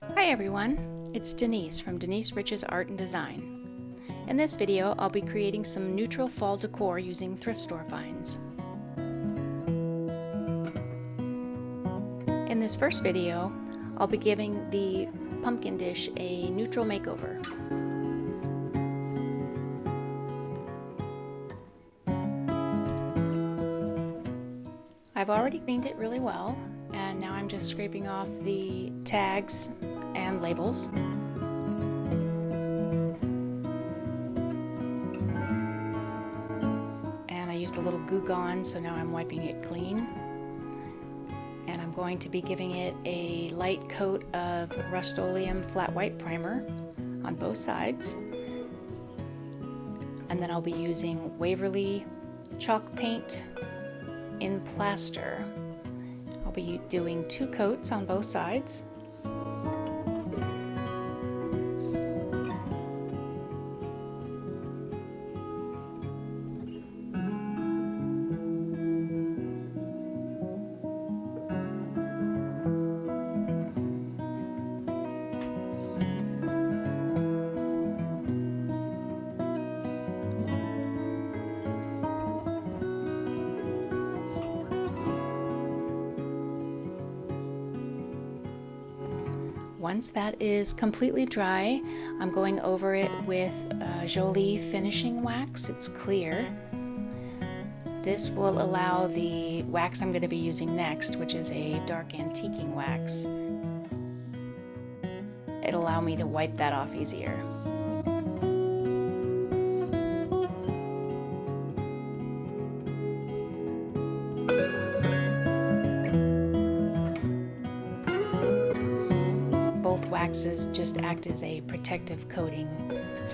Hi everyone, it's Denise from Denise Rich's Art and Design. In this video, I'll be creating some neutral fall decor using thrift store finds. In this first video, I'll be giving the pumpkin dish a neutral makeover. I've already cleaned it really well, and now I'm just scraping off the tags and labels. And I used a little Goo Gone, so now I'm wiping it clean. And I'm going to be giving it a light coat of RUSTOLEUM flat white primer on both sides. And then I'll be using WAVERLY chalk paint in plaster. I'll be doing 2 coats on both sides. Once that is completely dry, I'm going over it with JOLIE finishing wax. It's clear. This will allow the wax I'm going to be using next, which is a dark antiquing wax. It'll allow me to wipe that off easier. Both waxes just act as a protective coating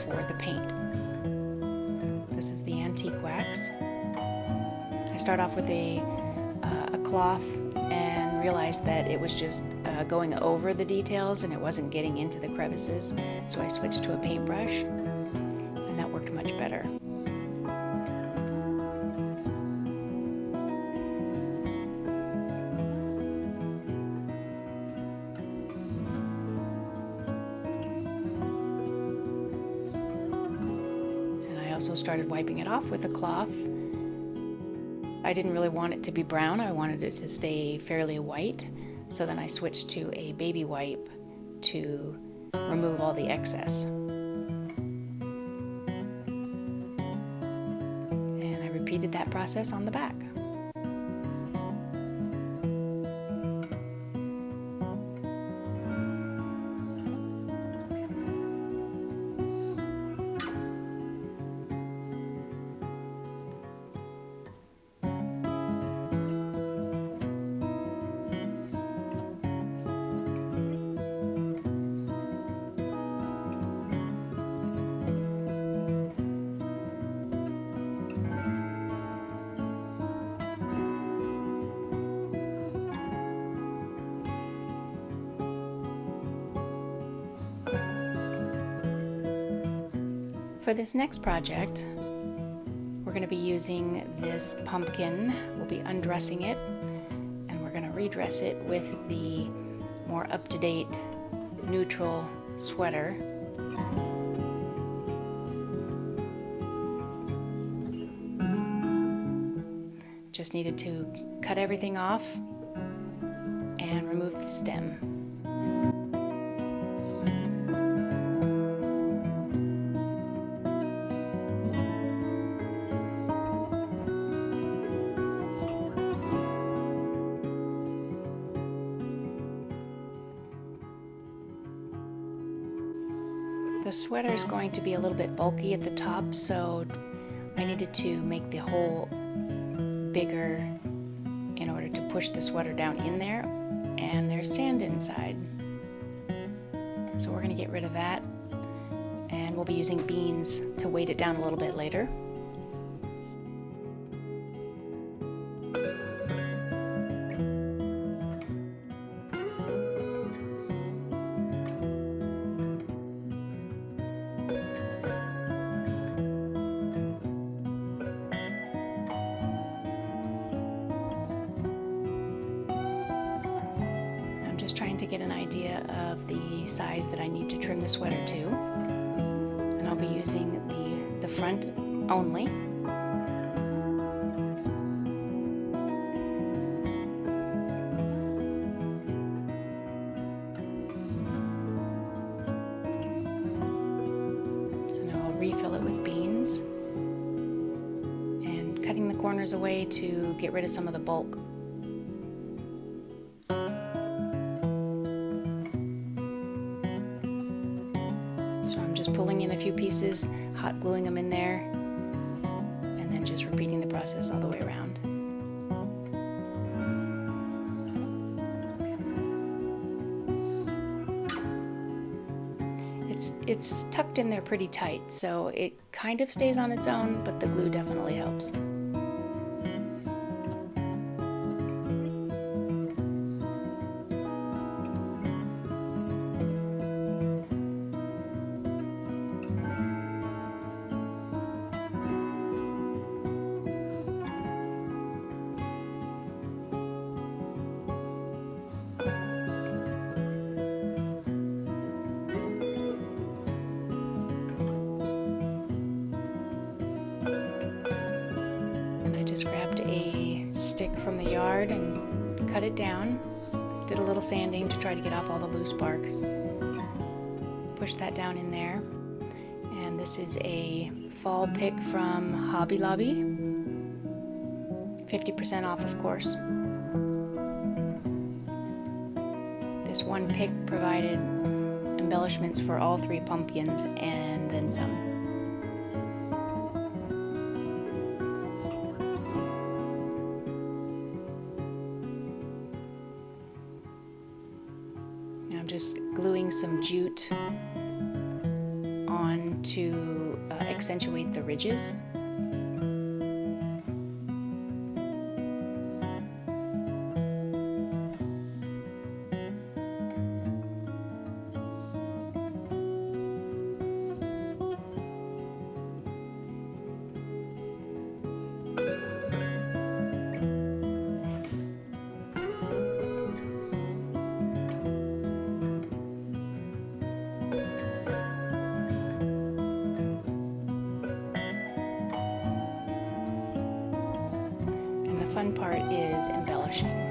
for the paint. This is the antique wax. I start off with a cloth and realized that it was just going over the details and it wasn't getting into the crevices, so I switched to a paintbrush and that worked much better. Also started wiping it off with a cloth. I didn't really want it to be brown, I wanted it to stay fairly white, so then I switched to a baby wipe to remove all the excess. And I repeated that process on the back. For this next project, we're going to be using this pumpkin. We'll be undressing it, and we're going to redress it with the more up-to-date neutral sweater. Just needed to cut everything off and remove the stem. The sweater is going to be a little bit bulky at the top, so I needed to make the hole bigger in order to push the sweater down in there, and there's sand inside. So we're going to get rid of that, and we'll be using beans to weight it down a little bit later. just trying to get an idea idea of the size that I need to trim the sweater to. And I'll be using the front only. So now I'll refill it with beans and cutting the corners away to get rid of some of the bulk. Just pulling in a few pieces, hot gluing them in there, and then just repeating the process all the way around. It's tucked in there pretty tight, so it kind of stays on its own, but the glue definitely helps. Just grabbed a stick from the yard and cut it down. Did a little sanding to try to get off all the loose bark. Push that down in there. And this is a fall pick from Hobby Lobby. 50% off, of course. This one pick provided embellishments for all 3 pumpkins and then some. I'm just gluing some jute on to accentuate the ridges. The fun part is embellishing.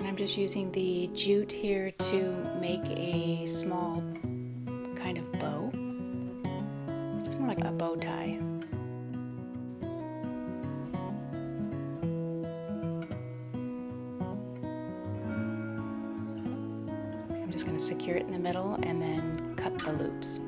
I'm just using the jute here to make a small kind of bow. It's more like a bow tie. I'm just going to secure it in the middle and then cut the loops.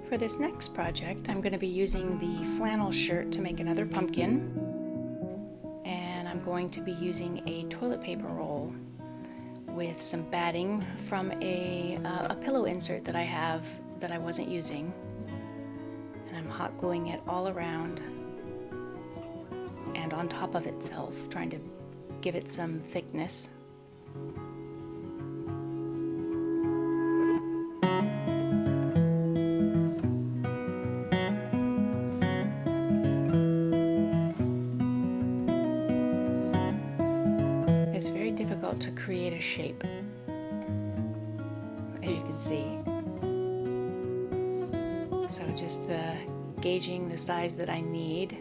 For this next project, I'm going to be using the flannel shirt to make another pumpkin, and I'm going to be using a toilet paper roll with some batting from a pillow insert that I have that I wasn't using, and I'm hot gluing it all around and on top of itself, trying to give it some thickness. To create a shape. as you can see. So just gauging the size that I need,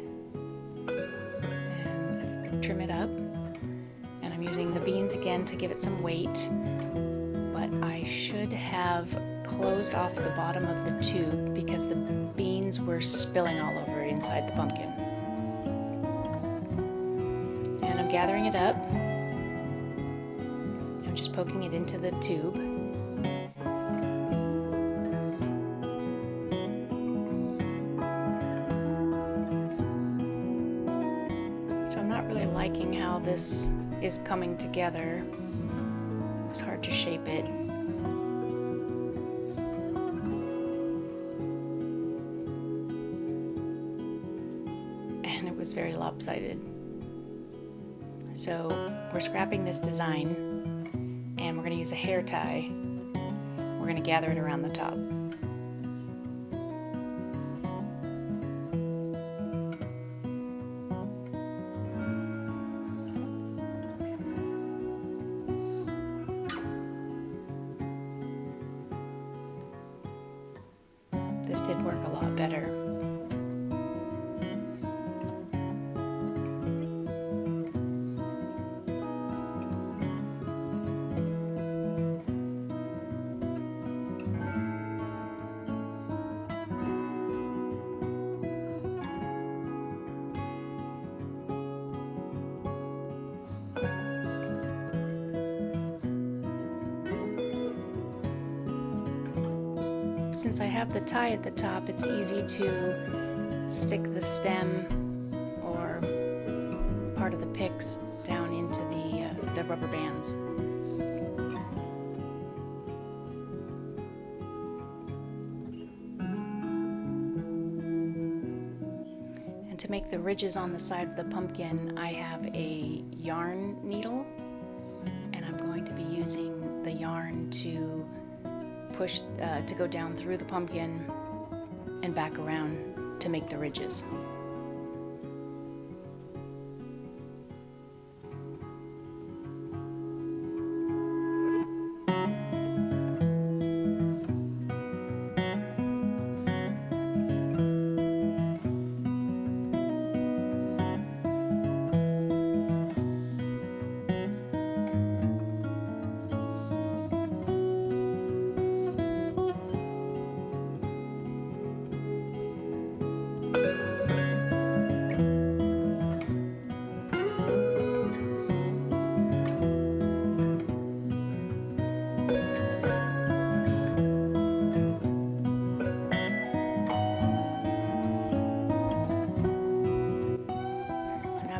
and I trim it up. And I'm using the beans again to give it some weight, but I should have closed off the bottom of the tube because the beans were spilling all over inside the pumpkin. And I'm gathering it up. I'm just poking it into the tube. So I'm not really liking how this is coming together. It's hard to shape it. And it was very lopsided. So we're scrapping this design and we're going to use a hair tie. We're going to gather it around the top. This did work a lot better. Since I have the tie at the top, it's easy to stick the stem or part of the picks down into the rubber bands. And to make the ridges on the side of the pumpkin, I have a yarn needle, and I'm going to be using the yarn to push to go down through the pumpkin and back around to make the ridges.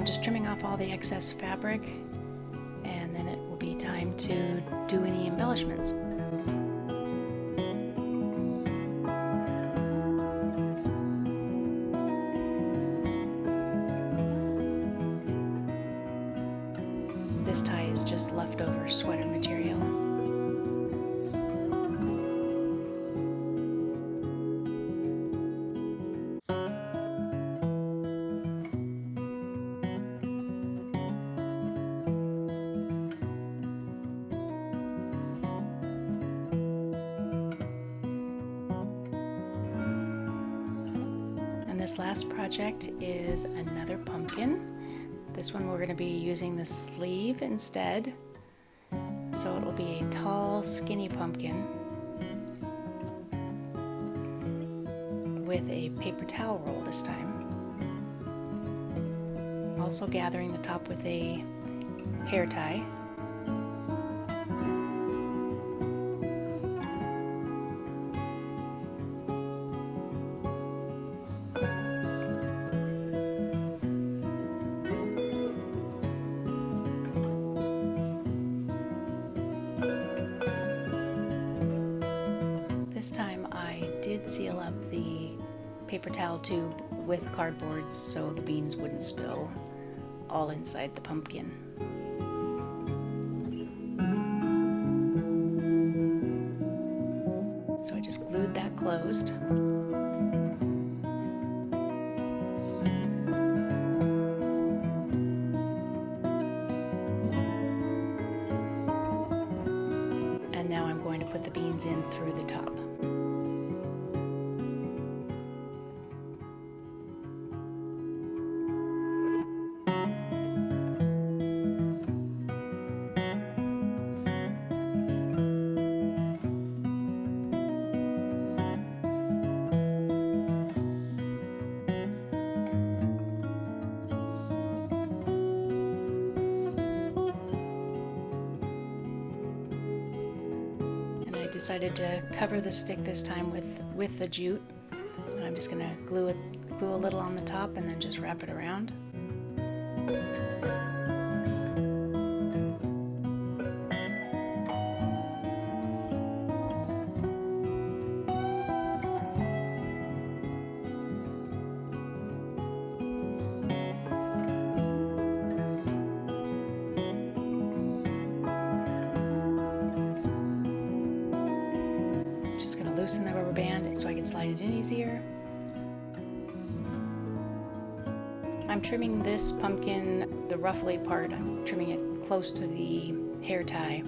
Just trimming off all the excess fabric, and then it will be time to do any embellishments. This tie is just leftover sweater material. This last project is another pumpkin. This one we're going to be using the sleeve instead. So it will be a tall, skinny pumpkin with a paper towel roll this time. Also gathering the top with a hair tie. This time I did seal up the paper towel tube with cardboard so the beans wouldn't spill all inside the pumpkin. So I just glued that closed. And now now I'm going to put the beans in through the top. I decided to cover the stick this time with the jute, and I'm just going to glue a little on the top and then just wrap it around. Loosen the rubber band so I can slide it in easier. I'm trimming this pumpkin, the ruffly part, I'm trimming it close to the hair tie.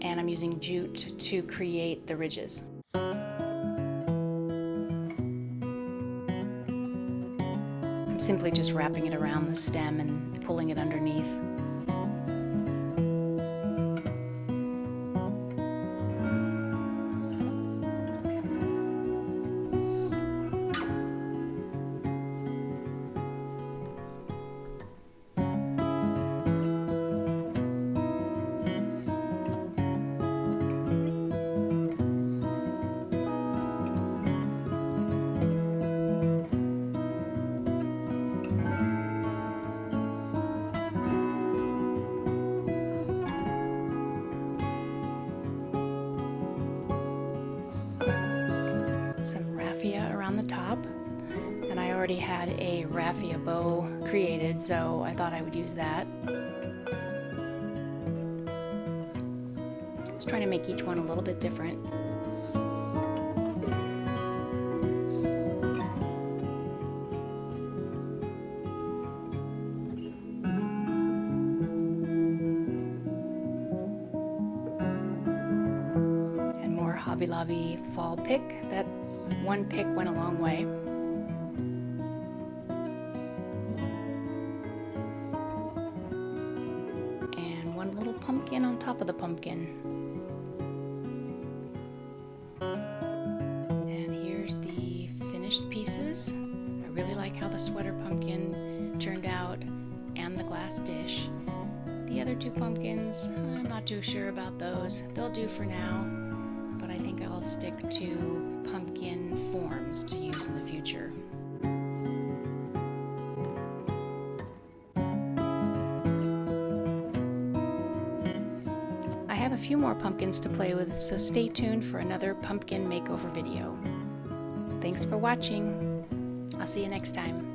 And I'm using jute to create the ridges. I'm simply just wrapping it around the stem and pulling it underneath. Some raffia around the top, and I already had a raffia bow created, so I thought I would use that. Just trying to make each one a little bit different. And more Hobby Lobby fall pick. That one pick went a long way. And one little pumpkin on top of the pumpkin. And here's the finished pieces. I really like how the sweater pumpkin turned out and the glass dish. The other two pumpkins, I'm not too sure about those. They'll do for now, but I think I'll stick to pumpkin forms to use in the future. I have a few more pumpkins to play with, so stay tuned for another pumpkin makeover video. Thanks for watching. I'll see you next time.